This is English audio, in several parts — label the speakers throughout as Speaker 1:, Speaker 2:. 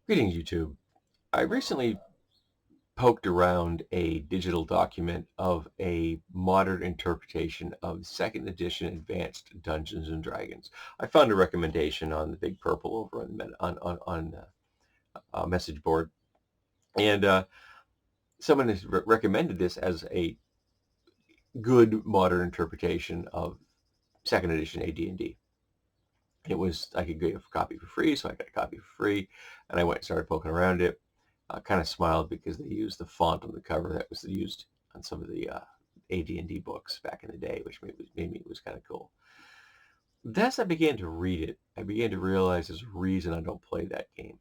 Speaker 1: Greetings, YouTube. I recently poked around a digital document of a modern interpretation of second edition Advanced Dungeons and Dragons. I found a recommendation on the Big Purple over on message board, and someone has recommended this as a good modern interpretation of second edition AD&D. It was I could get a copy for free, so I got a copy for free, and I went and started poking around it. Kind of smiled because they used the font on the cover that was used on some of the AD&D books back in the day, which made me was kind of cool. As I began to read it, I began to realize there's a reason I don't play that game,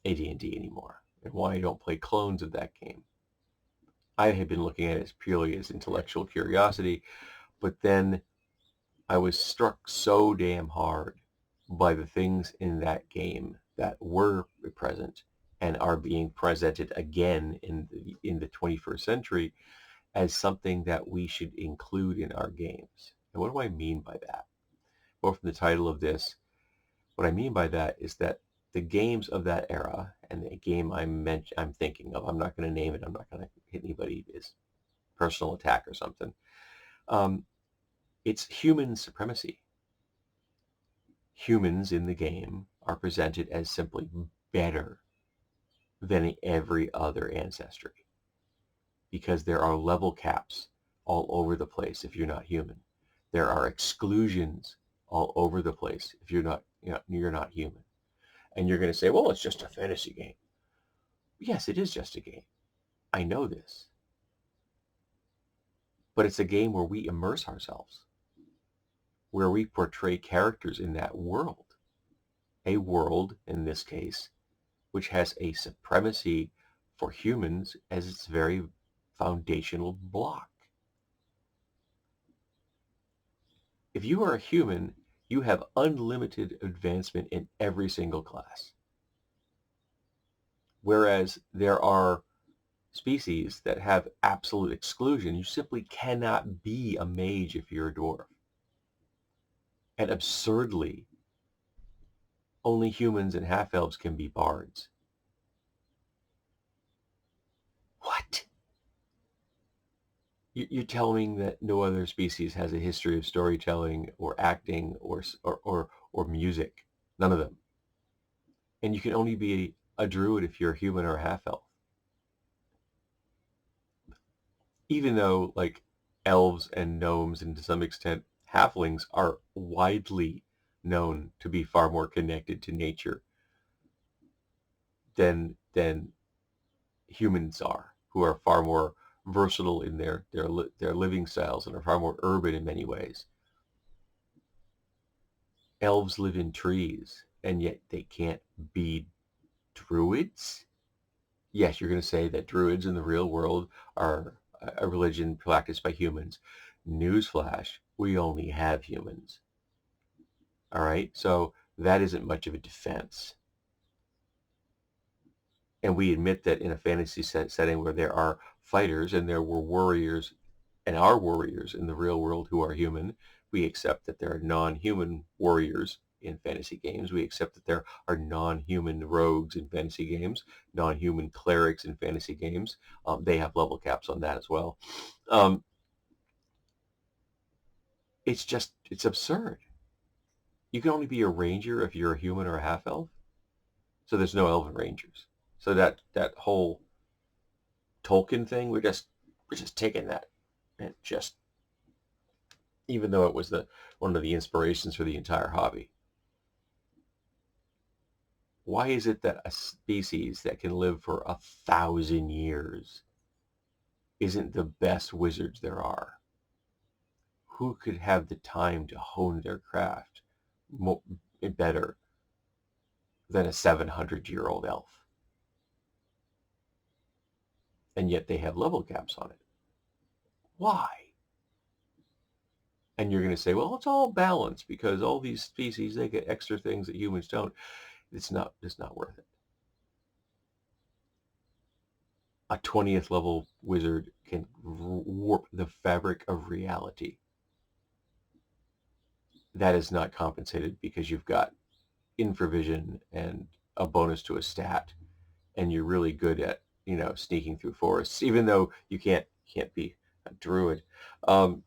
Speaker 1: AD&D, anymore, and why I don't play clones of that game. I had been looking at it as purely as intellectual curiosity, but then I was struck so damn hard by the things in that game that were present and are being presented again in the 21st century as something that we should include in our games. And what do I mean by that? Well, from the title of this, what I mean by that is that the games of that era, and the game I'm thinking of, I'm not going to name it, I'm not going to hit anybody as personal attack or something. It's human supremacy. Humans in the game are presented as simply better than every other ancestry because there are level caps all over the place if you're not human. There are exclusions all over the place if you're not human. And you're going to say, well, it's just a fantasy game. Yes, it is just a game. I know this. But it's a game where we immerse ourselves, where we portray characters in that world. A world, in this case, which has a supremacy for humans as its very foundational block. If you are a human, you have unlimited advancement in every single class. Whereas there are species that have absolute exclusion. You simply cannot be a mage if you're a dwarf. And absurdly, only humans and half-elves can be bards. What? You're telling me that no other species has a history of storytelling or acting or music? None of them. And you can only be a druid if you're a human or a half-elf. Even though, like, elves and gnomes and to some extent halflings are widely known to be far more connected to nature than humans are, who are far more versatile in their living styles and are far more urban in many ways. Elves live in trees, and yet they can't be druids? Yes, you're going to say that druids in the real world are a religion practiced by humans. Newsflash, we only have humans. All right, so that isn't much of a defense. And we admit that in a fantasy setting where there are fighters and there were warriors and are warriors in the real world who are human, we accept that there are non-human warriors in fantasy games. We accept that there are non-human rogues in fantasy games, non-human clerics in fantasy games. They have level caps on that as well. It's absurd. You can only be a ranger if you're a human or a half-elf. So there's no elven rangers. So that whole Tolkien thing, we're just taking that and just, even though it was one of the inspirations for the entire hobby. Why is it that a species that can live for 1,000 years isn't the best wizards there are? Who could have the time to hone their craft better than a 700-year-old elf? And yet they have level caps on it. Why? And you're going to say, well, it's all balanced because all these species, they get extra things that humans don't. It's not worth it. A 20th level wizard can warp the fabric of reality. That is not compensated because you've got infravision and a bonus to a stat, and you're really good at, sneaking through forests, even though you can't be a druid. Um,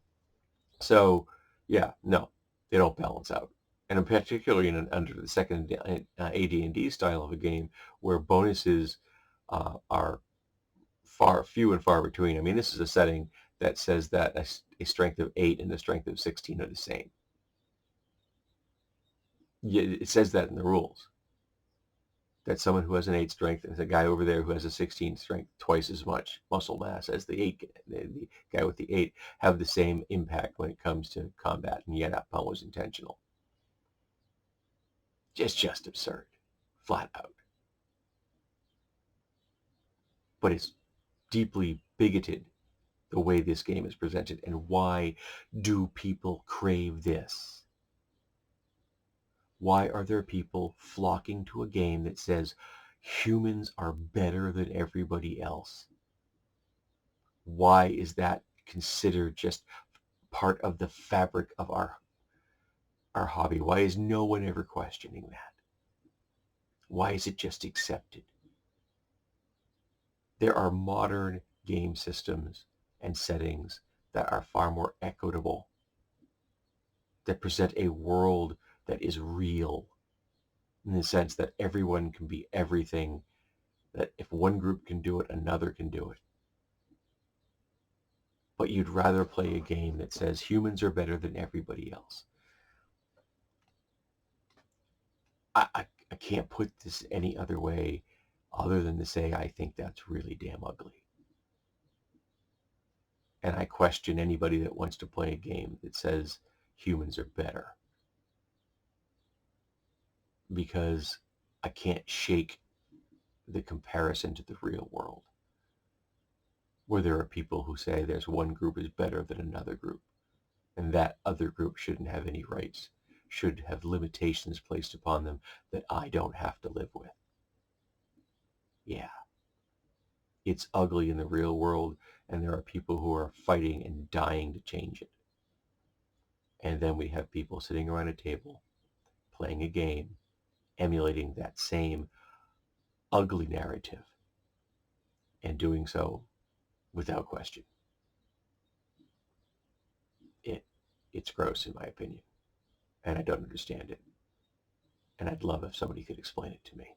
Speaker 1: so yeah, no, they don't balance out. And particularly under the second AD&D style of a game, where bonuses are far few and far between. I mean, this is a setting that says that a strength of 8 and a strength of 16 are the same. Yeah, it says that in the rules, that someone who has an 8 strength and a guy over there who has a 16 strength, twice as much muscle mass as the guy with the 8, have the same impact when it comes to combat, and yet that pun was intentional. Just absurd, flat out. But it's deeply bigoted, the way this game is presented. And why do people crave this? Why are there people flocking to a game that says humans are better than everybody else? Why is that considered just part of the fabric of our hobby? Why is no one ever questioning that? Why is it just accepted? There are modern game systems and settings that are far more equitable, that present a world that is real, in the sense that everyone can be everything, that if one group can do it, another can do it. But you'd rather play a game that says humans are better than everybody else. I can't put this any other way other than to say I think that's really damn ugly. And I question anybody that wants to play a game that says humans are better, because I can't shake the comparison to the real world, where there are people who say there's one group is better than another group, and that other group shouldn't have any rights, should have limitations placed upon them that I don't have to live with. Yeah, it's ugly in the real world, and there are people who are fighting and dying to change it. And then we have people sitting around a table playing a game, emulating that same ugly narrative, and doing so without question. It's gross, in my opinion, and I don't understand it. And I'd love if somebody could explain it to me.